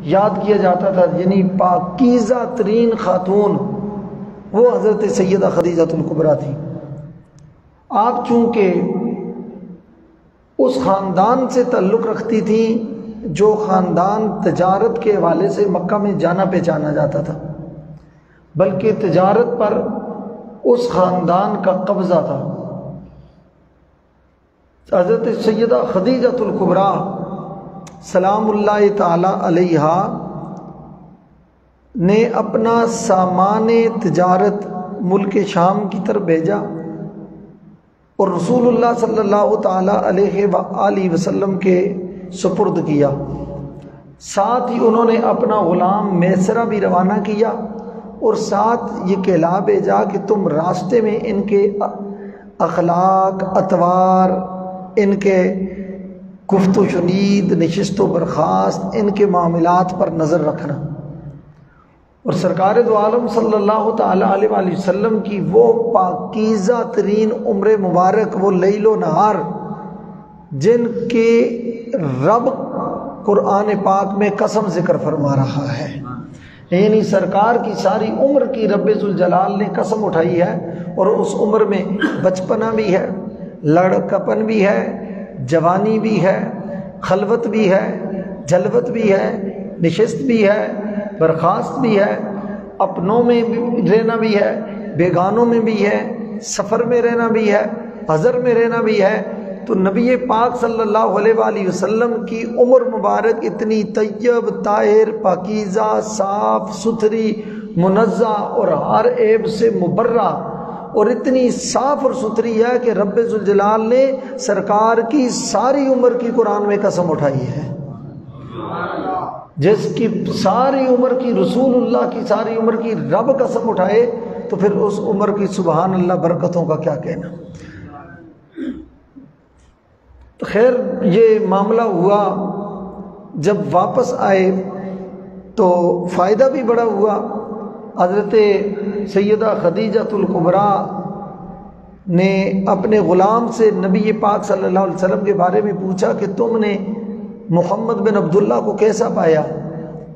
یاد کیا جاتا تھا، یعنی پاکیزہ ترین خاتون وہ حضرت سیدہ خدیجہ الکبریٰ تھی۔ آپ چونکہ اس خاندان سے تعلق رکھتی تھیں جو خاندان تجارت کے حوالے سے مکہ میں جانا پہچانا جاتا تھا، بلکہ تجارت پر اس خاندان کا قبضہ تھا۔ حضرت سیدہ خدیجہ الکبریٰ سلام اللہ تعالی علیہا نے اپنا سامان تجارت ملک شام کی طرف بھیجا اور رسول اللہ صلی اللہ تعالی علیہ وآلہ وسلم کے سپرد کیا۔ ساتھ ہی انہوں نے اپنا غلام میسرہ بھی روانہ کیا اور ساتھ یہ کہلا بھیجا کہ تم راستے میں ان کے اخلاق، اطوار، ان کے گفت و شنید، نشست و برخاست، ان کے معاملات پر نظر رکھنا۔ اور سرکار دو عالم صلی اللہ تعالی علیہ وآلہ وسلم کی وہ پاکیزہ ترین عمر مبارک، وہ لیل و نہار جن کے رب قرآن پاک میں قسم ذکر فرما رہا ہے، یعنی سرکار کی ساری عمر کی رب ذوالجلال نے قسم اٹھائی ہے، اور اس عمر میں بچپنا بھی ہے، لڑکپن بھی ہے، جوانی بھی ہے، خلوت بھی ہے، جلوت بھی ہے، نشست بھی ہے، برخاست بھی ہے، اپنوں میں رہنا بھی ہے، بیگانوں میں بھی ہے، سفر میں رہنا بھی ہے، حضر میں رہنا بھی ہے۔ تو نبی پاک صلی اللہ علیہ وآلہ وسلم کی عمر مبارک اتنی طیب، طاہر، پاکیزہ، صاف ستھری، منزہ اور ہر عیب سے مبرہ، اور اتنی صاف اور ستھری ہے کہ رب ذوالجلال نے سرکار کی ساری عمر کی قرآن میں قسم اٹھائی ہے۔ جس کی ساری عمر کی رسول اللہ کی ساری عمر کی رب قسم اٹھائے تو پھر اس عمر کی سبحان اللہ برکتوں کا کیا کہنا۔ تو خیر یہ معاملہ ہوا، جب واپس آئے تو فائدہ بھی بڑا ہوا۔ حضرت سیدہ خدیجہ الکبریٰ نے اپنے غلام سے نبی پاک صلی اللہ علیہ وسلم کے بارے میں پوچھا کہ تم نے محمد بن عبداللہ کو کیسا پایا؟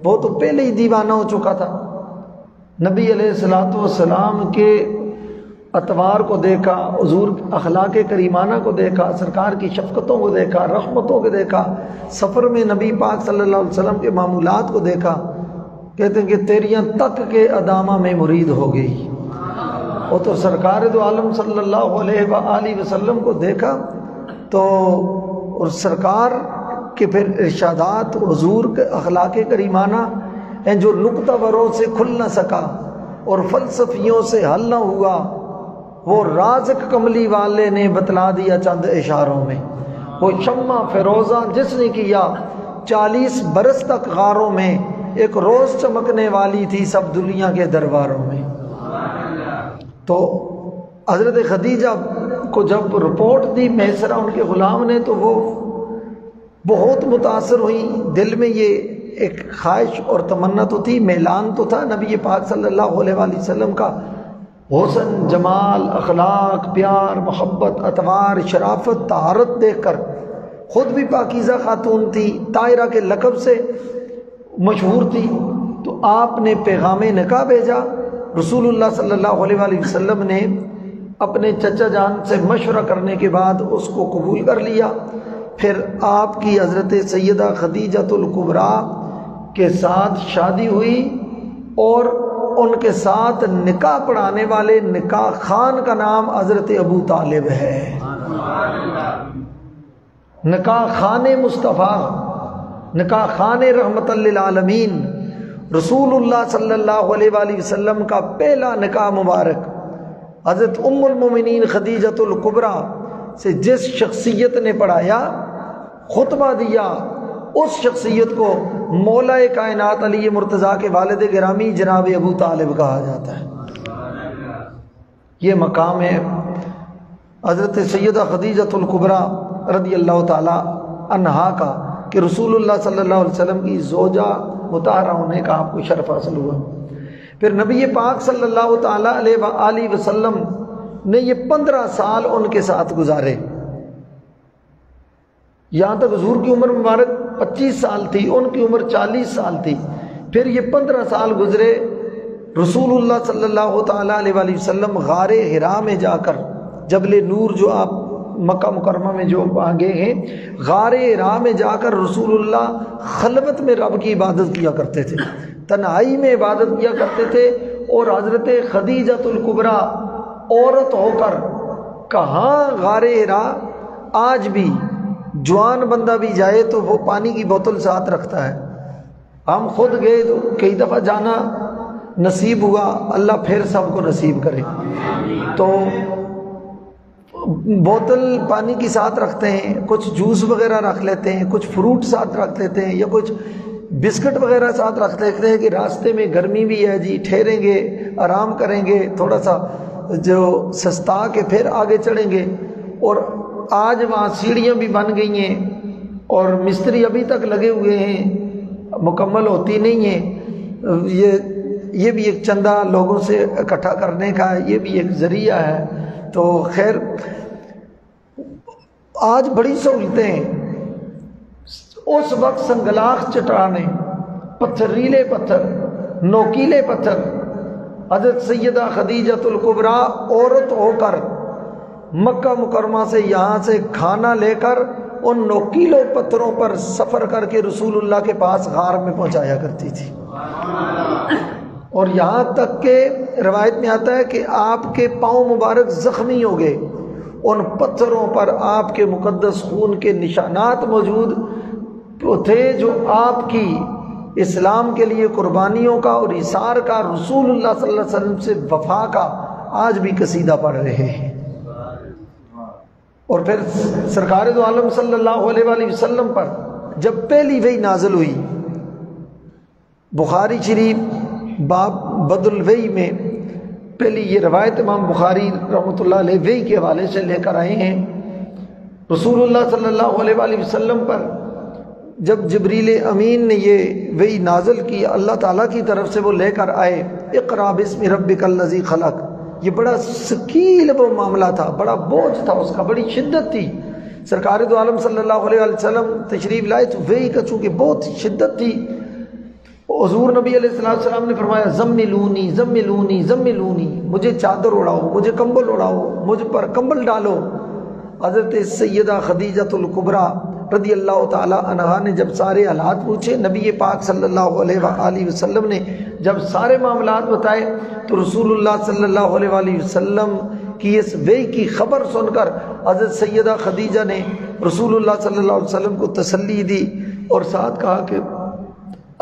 وہ تو پہلے ہی دیوانہ ہو چکا تھا۔ نبی علیہ الصلوۃ والسلام کے اطوار کو دیکھا، حضور اخلاق کریمانہ کو دیکھا، سرکار کی شفقتوں کو دیکھا، رحمتوں کو دیکھا، سفر میں نبی پاک صلی اللہ علیہ وسلم کے معمولات کو دیکھا، کہتے ہیں کہ تیریاں تک کے ادامہ میں مرید ہو گئی۔ وہ تو سرکار دو عالم صلی اللہ علیہ وآلہ وسلم کو دیکھا تو، اور سرکار کے پھر ارشادات، حضور کے اخلاق کریمانہ ہیں جو نقطہ وروں سے کھل نہ سکا اور فلسفیوں سے حل نہ ہوا، وہ رازق کملی والے نے بتلا دیا چند اشاروں میں۔ وہ شمع فیروزہ جس نے کیا 40 برس تک غاروں میں، ایک روز چمکنے والی تھی سب دنیا کے درباروں میں۔ تو حضرت خدیجہ کو جب رپورٹ دی میسرہ ان کے غلام نے تو وہ بہت متاثر ہوئی، دل میں یہ ایک خواہش اور تمنا تو تھی، میلان تو تھا نبی پاک صلی اللہ علیہ وآلہ وسلم کا حسن، جمال، اخلاق، پیار، محبت، اطوار، شرافت، طہارت دیکھ کر۔ خود بھی پاکیزہ خاتون تھی، طاہرہ کے لقب سے مشہور تھی، تو آپ نے پیغام نکاح بھیجا۔ رسول اللہ صلی اللہ علیہ وآلہ وسلم نے اپنے چچا جان سے مشورہ کرنے کے بعد اس کو قبول کر لیا۔ پھر آپ کی حضرت سیدہ خدیجہ الکبریٰ کے ساتھ شادی ہوئی، اور ان کے ساتھ نکاح پڑھانے والے نکاح خان کا نام حضرت ابو طالب ہے۔ نکاح خان مصطفیٰ، نکاح خان رحمت للعالمین، رسول اللہ صلی اللہ علیہ وآلہ وسلم کا پہلا نکاح مبارک حضرت ام المومنین خدیجہ الکبریٰ سے جس شخصیت نے پڑھایا، خطبہ دیا، اس شخصیت کو مولا کائنات علی مرتضیٰ کے والد گرامی جناب ابو طالب کہا جاتا ہے۔ یہ مقام ہے حضرت سیدہ خدیجہ الکبریٰ رضی اللہ تعالی عنہا کا، کہ رسول اللہ صلی اللہ علیہ وسلم کی زوجہ مطہرہ ہونے کا آپ کو شرف حاصل ہوا۔ پھر نبی پاک صلی اللہ تعالی علیہ وآلہ وسلم نے یہ 15 سال ان کے ساتھ گزارے۔ یہاں تک حضور کی عمر مبارک 25 سال تھی، ان کی عمر 40 سال تھی، پھر یہ 15 سال گزرے، رسول اللہ صلی اللہ تعالیٰ علیہ وآلہ وسلم غار حرا میں جا کر، جبل نور جو آپ مکہ مکرمہ میں جو آگے ہیں، غار حرا میں جا کر رسول اللہ خلوت میں رب کی عبادت کیا کرتے تھے، تنہائی میں عبادت کیا کرتے تھے، اور حضرت خدیجۃ الکبریٰ عورت ہو کر کہاں غار حرا آج بھی جوان بندہ بھی جائے تو وہ پانی کی بوتل ساتھ رکھتا ہے۔ ہم خود گئے تو کئی دفعہ جانا نصیب ہوا، اللہ پھر سب کو نصیب کرے، تو بوتل پانی کی ساتھ رکھتے ہیں، کچھ جوس وغیرہ رکھ لیتے ہیں، کچھ فروٹ ساتھ رکھ لیتے ہیں، یا کچھ بسکٹ وغیرہ ساتھ رکھ لیتے ہیں کہ راستے میں گرمی بھی ہے جی، ٹھہریں گے، آرام کریں گے، تھوڑا سا جو سستا کے پھر آگے چڑھیں گے۔ اور آج وہاں سیڑھیاں بھی بن گئی ہیں اور مستری ابھی تک لگے ہوئے ہیں، مکمل ہوتی نہیں ہیں، یہ بھی ایک چندہ لوگوں سے اکٹھا کرنے کا یہ بھی ایک ذریعہ ہے۔ تو خیر آج بڑی سہولتیں ہیں، اس وقت سنگلاخ چٹانیں، پتھریلے پتھر، نوکیلے پتھر، حضرت سیدہ خدیجۃ الکبریٰ عورت ہو کر مکہ مکرمہ سے یہاں سے کھانا لے کر ان نوکیلوں پتھروں پر سفر کر کے رسول اللہ کے پاس غار میں پہنچایا کرتی تھی، اور یہاں تک کہ روایت میں آتا ہے کہ آپ کے پاؤں مبارک زخمی ہو گئے، ان پتھروں پر آپ کے مقدس خون کے نشانات موجود تھے، جو آپ کی اسلام کے لیے قربانیوں کا اور اثار کا، رسول اللہ صلی اللہ علیہ وسلم سے وفا کا آج بھی قصیدہ پڑھ رہے ہیں۔ اور پھر سرکار دو عالم صلی اللہ علیہ وآلہ وسلم پر جب پہلی وحی نازل ہوئی، بخاری شریف باب بدل الوحی میں پہلی یہ روایت امام بخاری رحمۃ اللہ علیہ وحی کے حوالے سے لے کر آئے ہیں، رسول اللہ صلی اللہ علیہ وآلہ وسلم پر جب جبریل امین نے یہ وحی نازل کی اللہ تعالیٰ کی طرف سے، وہ لے کر آئے اقرأ بسم ربک الذی خلق، یہ بڑا ثقیل وہ معاملہ تھا، بڑا بوجھ تھا اس کا، بڑی شدت تھی۔ سرکار دو عالم صلی اللہ علیہ وسلم تشریف لائے تو وحی کا چونکہ بہت شدت تھی، حضور نبی علیہ السلام نے فرمایا زملونی زملونی زملونی، مجھے چادر اڑاؤ، مجھے کمبل اڑاؤ، مجھ پر کمبل ڈالو۔ حضرت سیدہ خدیجۃ الکبریٰ رضی اللہ تعالی عنہا نے جب سارے حالات پوچھے، نبی پاک صلی اللہ علیہ وآلہ وسلم نے جب سارے معاملات بتائے، تو رسول اللہ صلی اللہ علیہ وآلہ وسلم کی اس وحی کی خبر سن کر حضرت سیدہ خدیجہ نے رسول اللہ صلی اللہ علیہ وسلم کو تسلی دی، اور ساتھ کہا کہ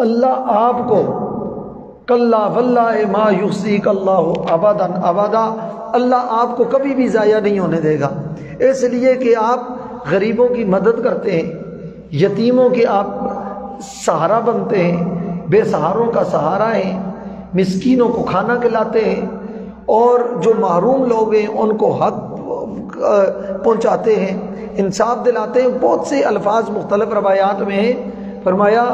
اللہ آپ کو کلا واللہ ما یخزیک اللہ ابدا ابدا، اللہ آپ کو کبھی بھی ضائع نہیں ہونے دے گا، اس لیے کہ آپ غریبوں کی مدد کرتے ہیں، یتیموں کے آپ سہارا بنتے ہیں، بے سہاروں کا سہارا ہیں، مسکینوں کو کھانا کھلاتے ہیں، اور جو محروم لوگ ہیں ان کو حق پہنچاتے ہیں، انصاف دلاتے ہیں۔ بہت سے الفاظ مختلف روایات میں ہیں، فرمایا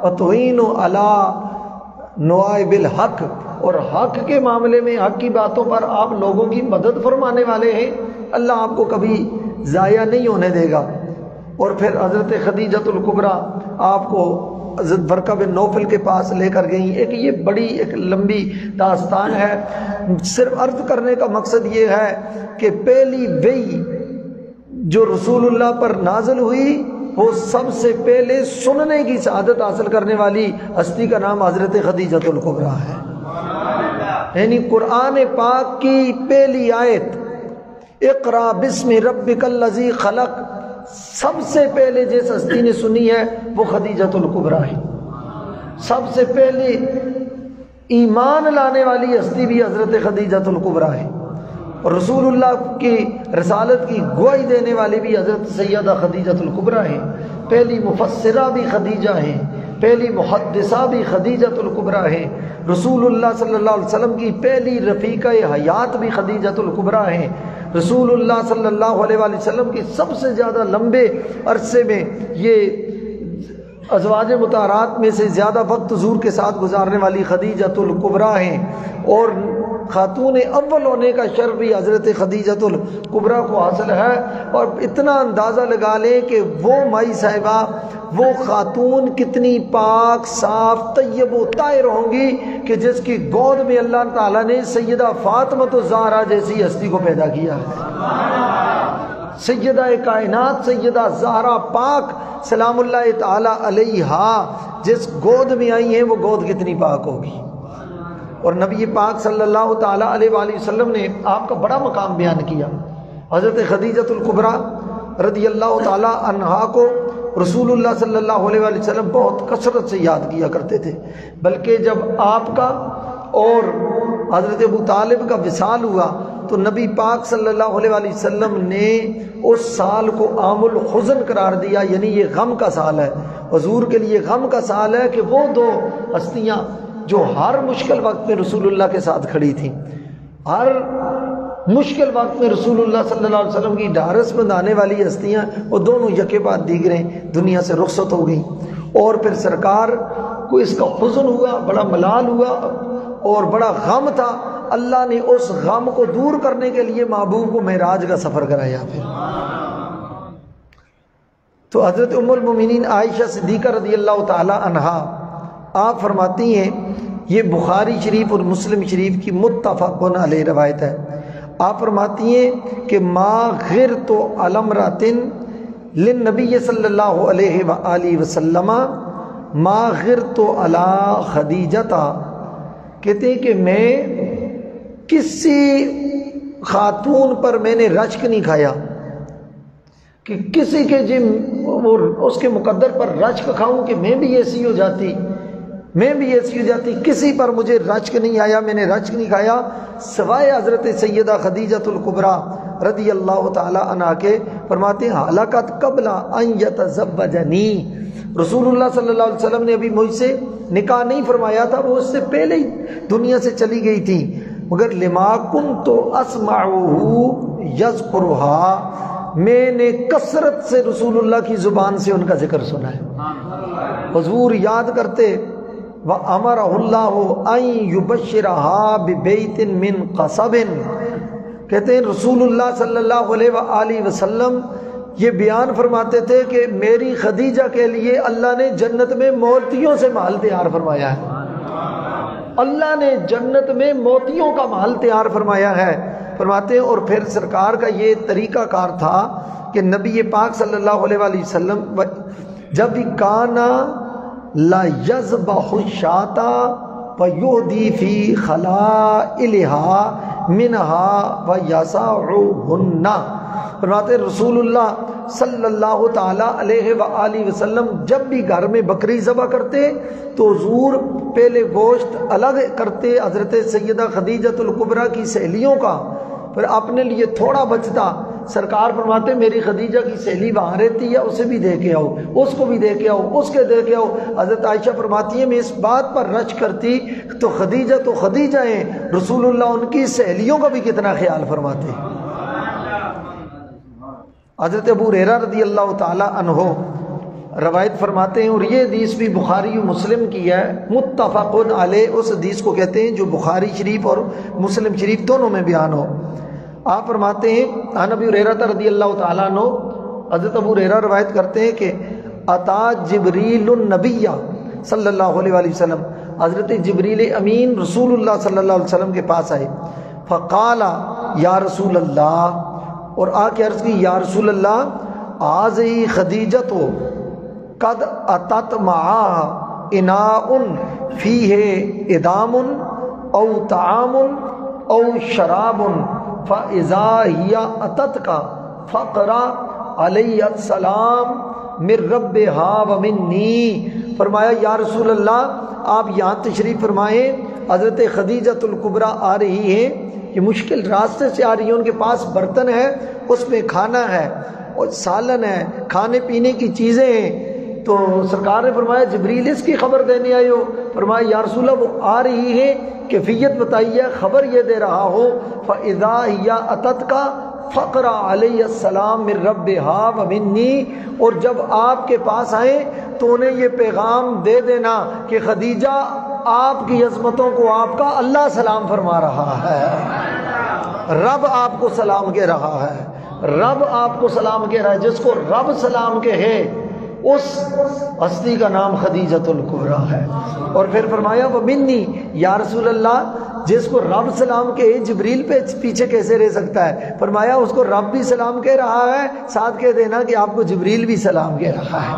وَتُعِينُ عَلَىٰ نَوَائِبِ الْحَقِّ، اور حق کے معاملے میں حق کی باتوں پر آپ لوگوں کی مدد فرمانے والے ہیں، اللہ آپ کو کبھی ضائع نہیں ہونے دے گا۔ اور پھر حضرت خدیجۃ الکبریٰ آپ کو حضرت ورقہ بن نوفل کے پاس لے کر گئیں۔ ایک یہ بڑی ایک لمبی داستان ہے، صرف عرض کرنے کا مقصد یہ ہے کہ پہلی وحی جو رسول اللہ پر نازل ہوئی وہ سب سے پہلے سننے کی سعادت حاصل کرنے والی ہستی کا نام حضرت خدیجۃ الکبریٰ ہے، یعنی قرآن پاک کی پہلی آیت اقرأ بسم ربک الذی خلق سب سے پہلے جس ہستی نے سنی ہے وہ خدیجۃ الکبریٰ ہے۔ سب سے پہلے ایمان لانے والی ہستی بھی حضرت خدیجۃ الکبریٰ ہے، اور رسول اللہ کی رسالت کی گواہی دینے والی بھی حضرت سیدہ خدیجۃ الکبریٰ ہیں۔ پہلی مفسرہ بھی خدیجہ ہیں، پہلی محدثہ بھی خدیجۃ الکبریٰ ہیں۔ رسول اللہ صلی اللہ علیہ وسلم کی پہلی رفیقہ حیات بھی خدیجۃ الکبریٰ ہیں۔ رسول اللہ صلی اللہ علیہ وآلہ وسلم کی سب سے زیادہ لمبے عرصے میں یہ ازواج مطہرات میں سے زیادہ وقت حضور کے ساتھ گزارنے والی خدیجۃ الکبریٰ ہیں، اور خاتون اول ہونے کا شرف بھی حضرت خدیجۃ الکبریٰ کو حاصل ہے۔ اور اتنا اندازہ لگا لیں کہ وہ مائی صاحبہ، وہ خاتون کتنی پاک، صاف، طیب و طاہر ہوں گی کہ جس کی گود میں اللہ تعالیٰ نے سیدہ فاطمہ الزہرا جیسی ہستی کو پیدا کیا ہے۔ سیدہ کائنات سیدہ زہرا پاک سلام اللہ تعالی علیہا جس گود میں آئی ہیں، وہ گود کتنی پاک ہوگی۔ اور نبی پاک صلی اللہ تعالی علیہ وآلہ وسلم نے آپ کا بڑا مقام بیان کیا۔ حضرت خدیجۃ الکبریٰ رضی اللہ تعالی عنہا کو رسول اللہ صلی اللہ علیہ وآلہ وسلم بہت کثرت سے یاد کیا کرتے تھے، بلکہ جب آپ کا اور حضرت ابو طالب کا وصال ہوا تو نبی پاک صلی اللہ علیہ وآلہ وسلم نے اس سال کو عام الحزن قرار دیا، یعنی یہ غم کا سال ہے، حضور کے لیے غم کا سال ہے کہ وہ دو ہستیاں جو ہر مشکل وقت میں رسول اللہ کے ساتھ کھڑی تھیں، ہر مشکل وقت میں رسول اللہ صلی اللہ علیہ وسلم کی ڈھارس بندھانے والی ہستیاں، وہ دونوں یکے بعد دیگرے دنیا سے رخصت ہو گئیں۔ اور پھر سرکار کو اس کا حزن ہوا، بڑا ملال ہوا اور بڑا غم تھا۔ اللہ نے اس غم کو دور کرنے کے لیے محبوب کو معراج کا سفر کرایا۔ پھر تو حضرت ام المومنین عائشہ صدیقہ رضی اللہ تعالی عنہا آپ فرماتی ہیں، یہ بخاری شریف اور مسلم شریف کی متفق علیہ روایت ہے، آپ فرماتی ہیں کہ ما غرت علی امرأۃ للنبی صلی اللہ علیہ وآلہ وسلم ما غرت علی خدیجہ، کہتے ہیں کہ میں کسی خاتون پر میں نے رشک نہیں کھایا کہ کسی کے اس کے مقدر پر رشک کھاؤں کہ میں بھی ایسی ہو جاتی، میں بھی ایسی ہو جاتی، کسی پر مجھے رشک نہیں آیا، میں نے رشک نہیں کھایا سوائے حضرت سیدہ خدیجۃ الکبریٰ رضی اللہ تعالی عنہا کے۔ فرماتے ہیں حلقت قبل ان یتزوجنی، رسول اللہ صلی اللہ علیہ وسلم نے ابھی مجھ سے نکاح نہیں فرمایا تھا، وہ اس سے پہلے ہی دنیا سے چلی گئی تھی، مگر لما کنت اسمعہ یذکرھا، میں نے کثرت سے رسول اللہ کی زبان سے ان کا ذکر سنا ہے۔ حضور یاد کرتے، وَأَمَرَهُ اللَّهُ أَن يُبَشِّرَهَا بِبَيْتٍ مِّن قَصَبٍ، کہتے ہیں رسول اللہ صلی اللہ علیہ وآلہ وسلم یہ بیان فرماتے تھے کہ میری خدیجہ کے لیے اللہ نے جنت میں موتیوں سے محل تیار فرمایا ہے، اللہ نے جنت میں موتیوں کا محل تیار فرمایا ہے۔ فرماتے ہیں اور پھر سرکار کا یہ طریقہ کار تھا کہ نبی پاک صلی اللہ علیہ وآلہ وسلم جب بھی کانا لا یذبح الشاۃ فیہدی فی خلائلها منها ویسعہن، فرماتے رسول اللہ صلی اللہ تعالی علیہ وآلہ وسلم جب بھی گھر میں بکری ذبح کرتے تو حضور پہلے گوشت الگ کرتے حضرت سیدہ خدیجۃ الکبریٰ کی سہیلیوں کا، پھر اپنے لیے تھوڑا بچتا، سرکار فرماتے میری خدیجہ کی سہیلی وہاں رہتی ہے، اسے بھی دے کے آؤ، اس کو بھی دے کے آؤ، اس کے دے کے آؤ۔ حضرت عائشہ فرماتی ہے میں اس بات پر رشک کرتی تو خدیجہ ہیں، رسول اللہ ان کی سہیلیوں کا بھی کتنا خیال فرماتے۔ حضرت ابو ہریرہ رضی اللہ تعالی عنہ روایت فرماتے ہیں، اور یہ حدیث بھی بخاری و مسلم کی ہے، متفق علیہ اس حدیث کو کہتے ہیں جو بخاری شریف اور مسلم شریف دونوں میں بیان ہو۔ آپ فرماتے ہیں عن ابی ہریرہ رضی اللہ تعالیٰ عنہ، حضرت ابو ہریرہ روایت کرتے ہیں کہ اتا جبریل النبی صلی اللہ علیہ وآلہ وسلم، حضرت جبریل امین رسول اللہ صلی اللہ علیہ وسلم کے پاس آئے، فقال یا رسول اللہ، اور آ کے عرض کی یا رسول اللہ آذی خدیجۃ قد اتت معها اناء فیہ ادام او طعام او شراب فَإِذَا هِيَ أَتَتْكَ فَقْرَأْ عَلَيَّ السَّلَامُ مِن رَبِّهَا وَمِنِّي، فرمایا یا رسول اللہ آپ یہاں تشریف فرمائیں، حضرت خدیجۃ الکبریٰ آ رہی ہیں، یہ مشکل راستے سے آ رہی ہیں، ان کے پاس برتن ہے، اس میں کھانا ہے اور سالن ہے، کھانے پینے کی چیزیں ہیں۔ تو سرکار نے فرمایا جبریل اس کی خبر دینے آئے ہو؟ فرمایا یا رسول اللہ وہ آ رہی ہے، کیفیت بتائیے، خبر یہ دے رہا ہو فَإِذَا هِيَ أَتَتْكَ فقرا علیہ السلام من ربہا و منی، اور جب آپ کے پاس آئیں تو انہیں یہ پیغام دے دینا کہ خدیجہ آپ کی عظمتوں کو آپ کا اللہ سلام فرما رہا ہے، رب آپ کو سلام کہہ رہا ہے، رب آپ کو سلام کہہ رہا ہے۔ جس کو رب سلام کہے اس ہستی کا نام خدیجۃ الکبریٰ ہے۔ اور پھر فرمایا وہ منی، یا رسول اللہ جس کو رب سلام کہے جبریل پہ پیچھے کیسے رہ سکتا ہے؟ فرمایا اس کو رب بھی سلام کہہ رہا ہے، ساتھ کہہ دینا کہ آپ کو جبریل بھی سلام کہہ رہا ہے۔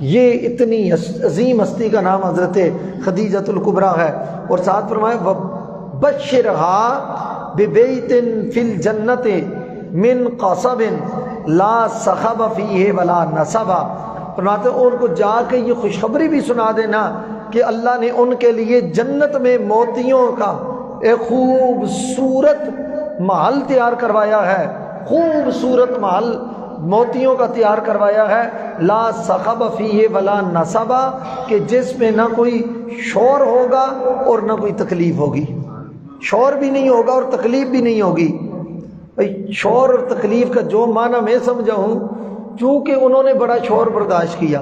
یہ اتنی عظیم ہستی کا نام حضرت خدیجۃ الکبریٰ ہے۔ اور ساتھ فرمایا وَبَشِّرْهَا بِبَيْتٍ فِي الْجَنَّةِ مِنْ قَصَبٍ لَا صَخَبَ فِيهِ وَلَا نَصَبَ، فرماتے ہیں ان کو جا کے یہ خوشخبری بھی سنا دینا کہ اللہ نے ان کے لیے جنت میں موتیوں کا ایک خوبصورت محل تیار کروایا ہے، خوبصورت محل موتیوں کا تیار کروایا ہے، لا صخب فیہ ولا نصب، کہ جس میں نہ کوئی شور ہوگا اور نہ کوئی تکلیف ہوگی، شور بھی نہیں ہوگا اور تکلیف بھی نہیں ہوگی۔ بھئی شور اور تکلیف کا جو معنی میں سمجھا ہوں، چونکہ انہوں نے بڑا شور برداشت کیا،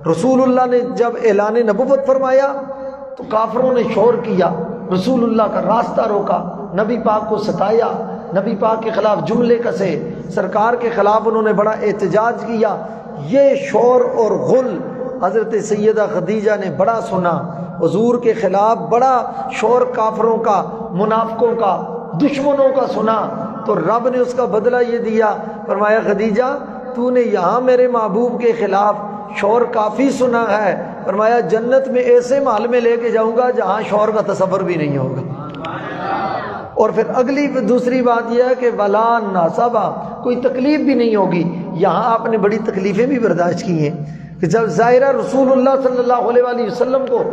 رسول اللہ نے جب اعلان نبوت فرمایا تو کافروں نے شور کیا، رسول اللہ کا راستہ روکا، نبی پاک کو ستایا، نبی پاک کے خلاف جملے کسے، سرکار کے خلاف انہوں نے بڑا احتجاج کیا۔ یہ شور اور غل حضرت سیدہ خدیجہ نے بڑا سنا، حضور کے خلاف بڑا شور کافروں کا، منافقوں کا، دشمنوں کا سنا، تو رب نے اس کا بدلہ یہ دیا، فرمایا خدیجہ تو نے یہاں میرے محبوب کے خلاف شور کافی سنا ہے، فرمایا جنت میں ایسے محل میں لے کے جاؤں گا جہاں شور کا تصور بھی نہیں ہوگا۔ اور پھر اگلی دوسری بات یہ ہے کہ ولا ناصبہ، کوئی تکلیف بھی نہیں ہوگی۔ یہاں آپ نے بڑی تکلیفیں بھی برداشت کی ہیں کہ جب ظاہرہ رسول اللہ صلی اللہ علیہ وآلہ وسلم کو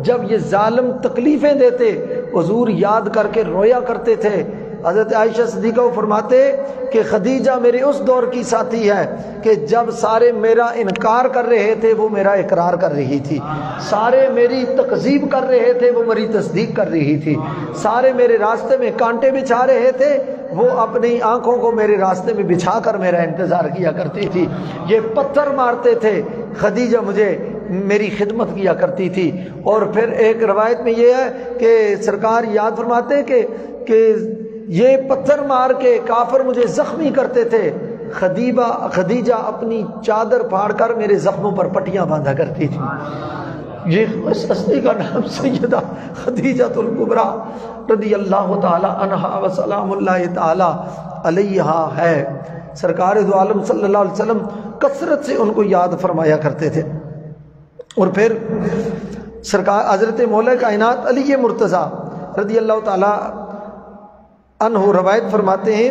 جب یہ ظالم تکلیفیں دیتے، حضور یاد کر کے رویا کرتے تھے۔ حضرت عائشہ صدیقہ وہ فرماتے کہ خدیجہ میرے اس دور کی ساتھی ہے کہ جب سارے میرا انکار کر رہے تھے وہ میرا اقرار کر رہی تھی، سارے میری تکذیب کر رہے تھے وہ میری تصدیق کر رہی تھی، سارے میرے راستے میں کانٹے بچھا رہے تھے وہ اپنی آنکھوں کو میرے راستے میں بچھا کر میرا انتظار کیا کرتی تھی، یہ پتھر مارتے تھے خدیجہ مجھے میری خدمت کیا کرتی تھی۔ اور پھر ایک روایت میں یہ ہے کہ سرکار یاد فرماتے کہ یہ پتھر مار کے کافر مجھے زخمی کرتے تھے، خدیجہ اپنی چادر پھاڑ کر میرے زخموں پر پٹیاں باندھا کرتی تھی۔ یہ اس ہستی کا نام سیدہ خدیجۃ الکبریٰ رضی اللہ تعالی عنہا و سلام اللہ تعالی علیہا ہے۔ سرکار دو عالم صلی اللہ علیہ وسلم کثرت سے ان کو یاد فرمایا کرتے تھے۔ اور پھر سرکار حضرت مولا کائنات علی مرتضیٰ رضی اللہ تعالی عنہ روایت فرماتے ہیں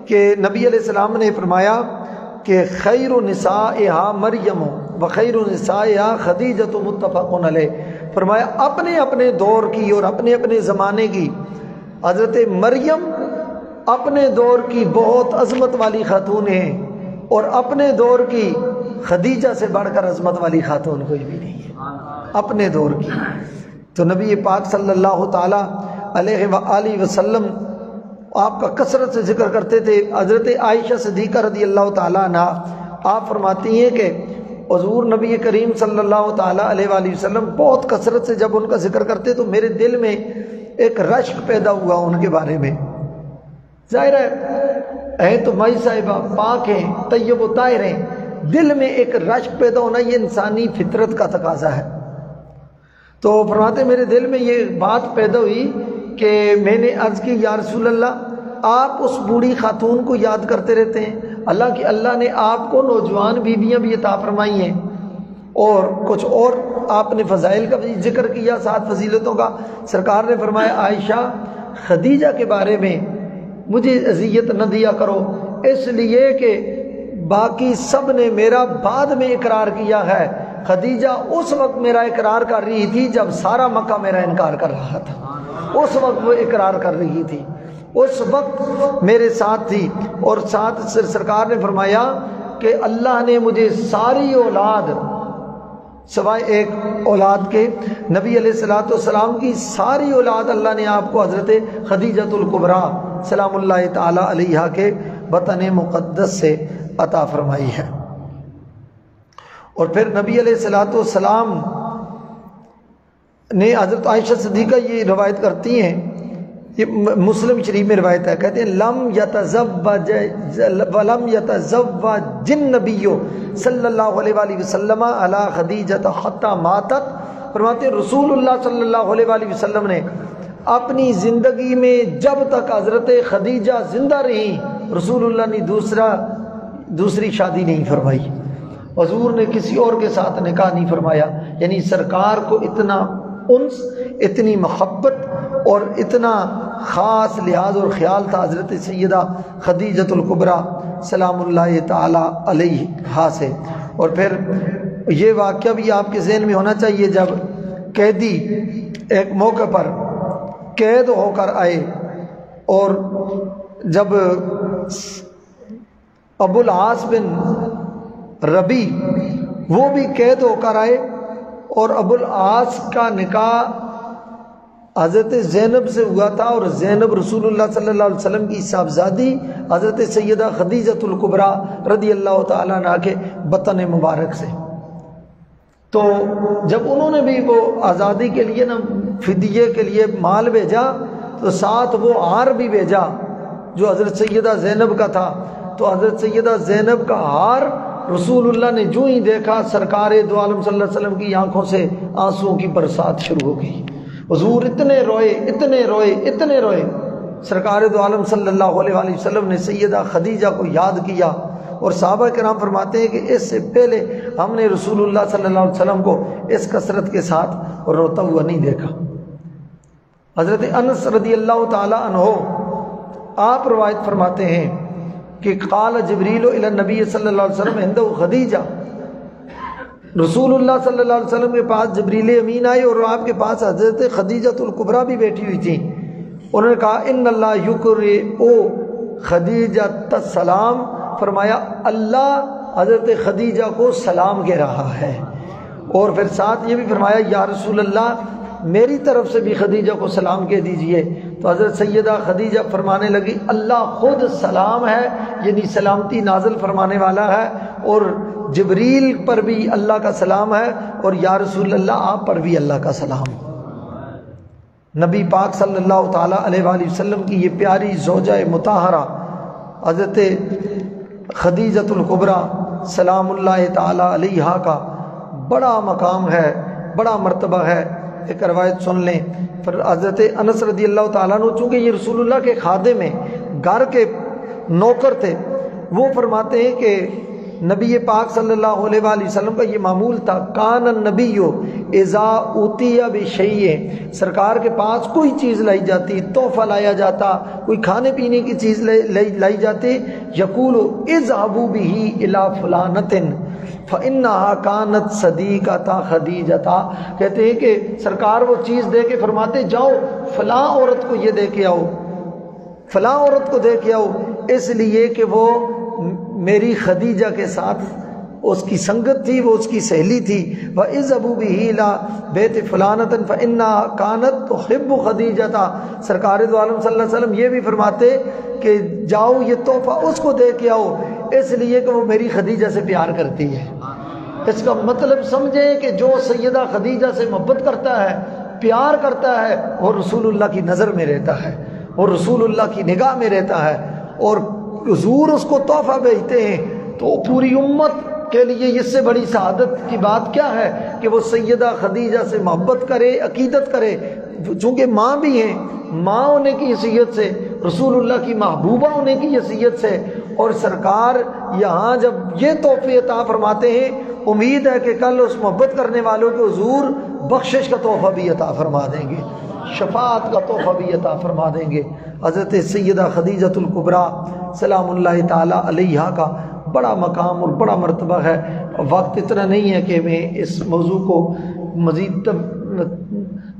کہ نبی علیہ السلام نے فرمایا کہ خیر نسائها مریم و خیر نسائها خدیجۃ متفق علیہ، فرمایا اپنے اپنے دور کی اور اپنے اپنے زمانے کی حضرت مریم اپنے دور کی بہت عظمت والی خاتون ہیں، اور اپنے دور کی خدیجہ سے بڑھ کر عظمت والی خاتون کوئی بھی نہیں ہے اپنے دور کی۔ تو نبی پاک صلی اللہ تعالی علیہ وآلہ وسلم آپ کا کثرت سے ذکر کرتے تھے۔ حضرت عائشہ صدیقہ رضی اللہ تعالیٰ عنہ آپ فرماتی ہیں کہ حضور نبی کریم صلی اللہ تعالیٰ علیہ وآلہ وسلم بہت کثرت سے جب ان کا ذکر کرتے تو میرے دل میں ایک رشک پیدا ہوا ان کے بارے میں۔ ظاہر ہے تو مائی صاحبہ پاک ہیں، طیب و طاہر ہیں، دل میں ایک رشک پیدا ہونا یہ انسانی فطرت کا تقاضا ہے۔ تو فرماتے میرے دل میں یہ بات پیدا ہوئی کہ میں نے عرض کی یا رسول اللہ آپ اس بوڑھی خاتون کو یاد کرتے رہتے ہیں، اللہ اللہ نے آپ کو نوجوان بیویاں بھی عطا فرمائی ہیں اور کچھ اور آپ نے فضائل کا بھی ذکر کیا، ساتھ فضیلتوں کا۔ سرکار نے فرمایا عائشہ خدیجہ کے بارے میں مجھے اذیت نہ دیا کرو، اس لیے کہ باقی سب نے میرا بعد میں اقرار کیا ہے، خدیجہ اس وقت میرا اقرار کر رہی تھی جب سارا مکہ میرا انکار کر رہا تھا، اس وقت وہ اقرار کر رہی تھی، اس وقت میرے ساتھ تھی۔ اور ساتھ سرکار نے فرمایا کہ اللہ نے مجھے ساری اولاد سوائے ایک اولاد کے، نبی علیہ الصلوۃ والسلام کی ساری اولاد اللہ نے آپ کو حضرت خدیجۃ الکبریٰ سلام اللہ تعالی علیہا کے وطن مقدس سے عطا فرمائی ہے۔ اور پھر نبی علیہ الصلوۃ والسلام نے حضرت عائشہ صدیقہ یہ روایت کرتی ہیں، یہ مسلم شریف میں روایت ہے، کہتے ہیں لم یتزوج النبی صلی اللہ علیہ وآلہ وسلم علی خدیجہ حتی ماتت، فرماتے ہیں رسول اللہ صلی اللہ علیہ وآلہ وسلم نے اپنی زندگی میں جب تک حضرت خدیجہ زندہ رہی رسول اللہ نے دوسری شادی نہیں فرمائی، حضور نے کسی اور کے ساتھ نکاح نہیں فرمایا۔ یعنی سرکار کو اتنا انس، اتنی محبت اور اتنا خاص لحاظ اور خیال تھا حضرت سیدہ خدیجۃ الکبریٰ سلام اللہ تعالی علیہا سے۔ اور پھر یہ واقعہ بھی آپ کے ذہن میں ہونا چاہیے، جب قیدی ایک موقع پر قید ہو کر آئے اور جب ابو العاص بن ربی وہ بھی قید ہو کر آئے اور ابو العاص کا نکاح حضرت زینب سے ہوا تھا، اور زینب رسول اللہ صلی اللہ علیہ وسلم کی صاحبزادی حضرت سیدہ خدیجۃ الکبریٰ رضی اللہ تعالیٰ عنہا کے بطن مبارک سے۔ تو جب انہوں نے بھی وہ آزادی کے لیے نا فدیے کے لیے مال بھیجا تو ساتھ وہ ہار بھی بھیجا جو حضرت سیدہ زینب کا تھا، تو حضرت سیدہ زینب کا ہار رسول اللہ نے جو ہی دیکھا سرکار دو عالم صلی اللہ علیہ وسلم کی آنکھوں سے آنسوؤں کی برسات شروع ہو گئی۔ حضور اتنے روئے، سرکار دو عالم صلی اللہ علیہ وآلہ وسلم نے سیدہ خدیجہ کو یاد کیا، اور صحابہ کرام فرماتے ہیں کہ اس سے پہلے ہم نے رسول اللہ صلی اللہ علیہ وسلم کو اس کثرت کے ساتھ روتا ہوا نہیں دیکھا۔ حضرت انس رضی اللہ تعالی عنہ آپ روایت فرماتے ہیں کہ قال جبریل الی النبی صلی اللہ علیہ وسلم عنده خدیجہ، رسول اللہ صلی اللہ علیہ وسلم کے پاس جبریل امین آئے اور آپ کے پاس حضرت خدیجۃ الکبریٰ بھی بیٹھی ہوئی تھی۔ انہوں نے کہا ان اللہ یقرئ خدیجۃ السلام، فرمایا اللہ حضرت خدیجہ کو سلام کہہ رہا ہے، اور پھر ساتھ یہ بھی فرمایا یا رسول اللہ میری طرف سے بھی خدیجہ کو سلام کہہ دیجئے۔ تو حضرت سیدہ خدیجہ فرمانے لگی اللہ خود سلام ہے، یعنی سلامتی نازل فرمانے والا ہے، اور جبریل پر بھی اللہ کا سلام ہے، اور یا رسول اللہ آپ پر بھی اللہ کا سلام۔ نبی پاک صلی اللہ تعالیٰ علیہ وآلہ وسلم کی یہ پیاری زوجہ مطہرہ حضرت خدیجۃ الکبریٰ سلام اللہ تعالی علیہا کا بڑا مقام ہے، بڑا مرتبہ ہے۔ ایک روایت سن لیں، پھر حضرت انس رضی اللہ تعالیٰ عنہ چونکہ یہ رسول اللہ کے خادم ہیں، گھر کے نوکر تھے، وہ فرماتے ہیں کہ نبی پاک صلی اللہ علیہ وآلہ وسلم کا یہ معمول تھا کان النبی اذا اوتی بشیء، سرکار کے پاس کوئی چیز لائی جاتی، تحفہ لایا جاتا، کوئی کھانے پینے کی چیز لائی جاتی، یقول اذهبوا به الى فلانۃ فانها كانت صدیقۃ خدیجہ، کہتے ہیں کہ سرکار وہ چیز دے کے فرماتے جاؤ فلاں عورت کو یہ دے کے آؤ، فلاں عورت کو دے کے آؤ، اس لیے کہ وہ میری خدیجہ کے ساتھ اس کی سنگت تھی، وہ اس کی سہیلی تھی۔ وَإِذْهَبُوا بِهِ إِلَىٰ بَيْتِ فُلَانَةٍ فَإِنَّهَا كَانَتْ تُحِبُّ خَدِیجَةَ، سرکار دو عالم صلی اللہ علیہ وسلم یہ بھی فرماتے کہ جاؤ یہ تحفہ اس کو دے کے آؤ، اس لیے کہ وہ میری خدیجہ سے پیار کرتی ہے۔ اس کا مطلب سمجھیں کہ جو سیدہ خدیجہ سے محبت کرتا ہے، پیار کرتا ہے، وہ رسول اللہ کی نظر میں رہتا ہے، وہ رسول اللہ کی نگاہ میں رہتا ہے، اور حضور اس کو تحفہ بھیجتے ہیں، تو پوری امت کے لیے اس سے بڑی سعادت کی بات کیا ہے کہ وہ سیدہ خدیجہ سے محبت کرے، عقیدت کرے، چونکہ ماں بھی ہیں، ماں ہونے کی حیثیت سے، رسول اللہ کی محبوبہ ہونے کی حیثیت سے، اور سرکار یہاں جب یہ تحفے عطا فرماتے ہیں، امید ہے کہ کل اس محبت کرنے والوں کو حضور بخشش کا تحفہ بھی عطا فرما دیں گے، شفاعت کا تحفہ بھی عطا فرما دیں گے۔ حضرت سیدہ خدیجۃ الکبریٰ سلام اللہ تعالی علیہا کا بڑا مقام اور بڑا مرتبہ ہے۔ وقت اتنا نہیں ہے کہ میں اس موضوع کو مزید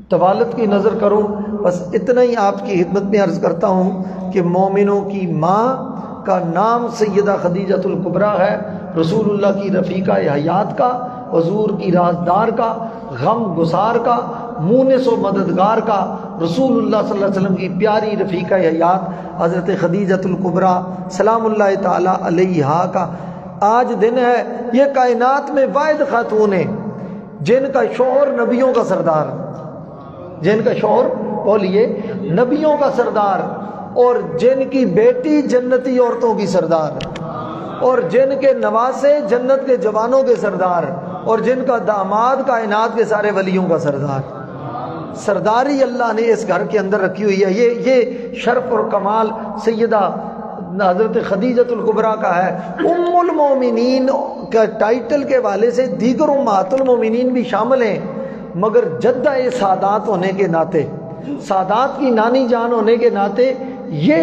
طوالت کی نظر کروں، بس اتنا ہی آپ کی خدمت میں عرض کرتا ہوں کہ مومنوں کی ماں کا نام سیدہ خدیجۃ الکبریٰ ہے، رسول اللہ کی رفیقہ حیات کا، حضور کی رازدار کا، غم گسار کا، مونس و مددگار کا، رسول اللہ صلی اللہ علیہ وسلم کی پیاری رفیقہ حیات حضرت خدیجۃ الکبریٰ سلام اللہ تعالی علیہا کا آج دن ہے۔ یہ کائنات میں واحد خاتون ہیں جن کا شوہر نبیوں کا سردار، جن کا شوہر بولیے نبیوں کا سردار، اور جن کی بیٹی جنتی عورتوں کی سردار، اور جن کے نواسے جنت کے جوانوں کے سردار، اور جن کا داماد کائنات کے سارے ولیوں کا سردار۔ سرداری اللہ نے اس گھر کے اندر رکھی ہوئی ہے۔ یہ شرف اور کمال سیدہ حضرت خدیجۃ الکبریٰ کا ہے۔ ام المومنین کا ٹائٹل کے والے سے دیگر امہات المومنین بھی شامل ہیں، مگر جدہ سادات ہونے کے ناطے، سادات کی نانی جان ہونے کے ناطے یہ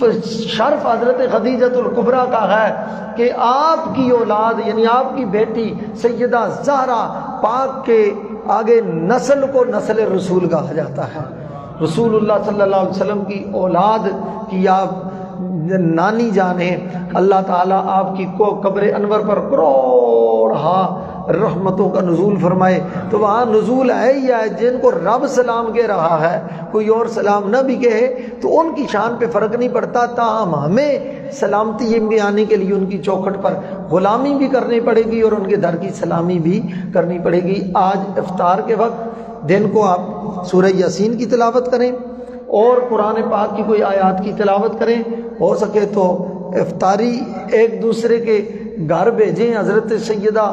شرف حضرت خدیجۃ الکبریٰ کا ہے کہ آپ کی اولاد یعنی آپ کی بیٹی سیدہ زہرا پاک کے آگے نسل کو نسل رسول کہا جاتا ہے۔ رسول اللہ صلی اللہ علیہ وسلم کی اولاد کی آپ نانی جان ہیں۔ اللہ تعالیٰ آپ کی کو قبر انور پر کروڑہا رحمتوں کا نزول فرمائے۔ تو وہاں نزول ہے ہی ہے، جن کو رب سلام کہہ رہا ہے کوئی اور سلام نہ بھی کہے تو ان کی شان پہ فرق نہیں پڑتا، تاہم ہمیں سلامتی میں آنے کے لیے ان کی چوکھٹ پر غلامی بھی کرنی پڑے گی اور ان کے در کی سلامی بھی کرنی پڑے گی۔ آج افطار کے وقت دن کو آپ سورہ یاسین کی تلاوت کریں اور قرآن پاک کی کوئی آیات کی تلاوت کریں، ہو سکے تو افطاری ایک دوسرے کے گھر بھیجیں حضرت سیدہ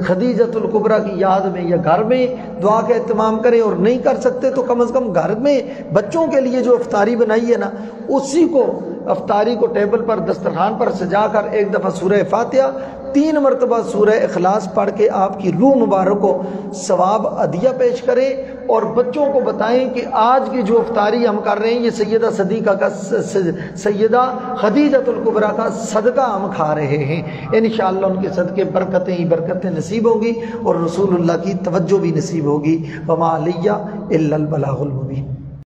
خدیجۃ الکبریٰ کی یاد میں، یا گھر میں دعا کا اہتمام کریں، اور نہیں کر سکتے تو کم از کم گھر میں بچوں کے لیے جو افطاری بنائی ہے نا، اسی کو افطاری کو ٹیبل پر دسترخوان پر سجا کر ایک دفعہ سورہ فاتحہ 3 مرتبہ سورہ اخلاص پڑھ کے آپ کی روح مبارک کو ثواب عطیہ پیش کریں، اور بچوں کو بتائیں کہ آج کی جو افطاری ہم کر رہے ہیں یہ سیدہ صدیقہ کا سیدہ خدیجۃ الکبریٰ کا صدقہ ہم کھا رہے ہیں۔ انشاءاللہ ان کے صدقے برکتیں ہی برکتیں نصیب ہوں گی اور رسول اللہ کی توجہ بھی نصیب ہوگی۔ وما علیہ الا البلاغ المبین۔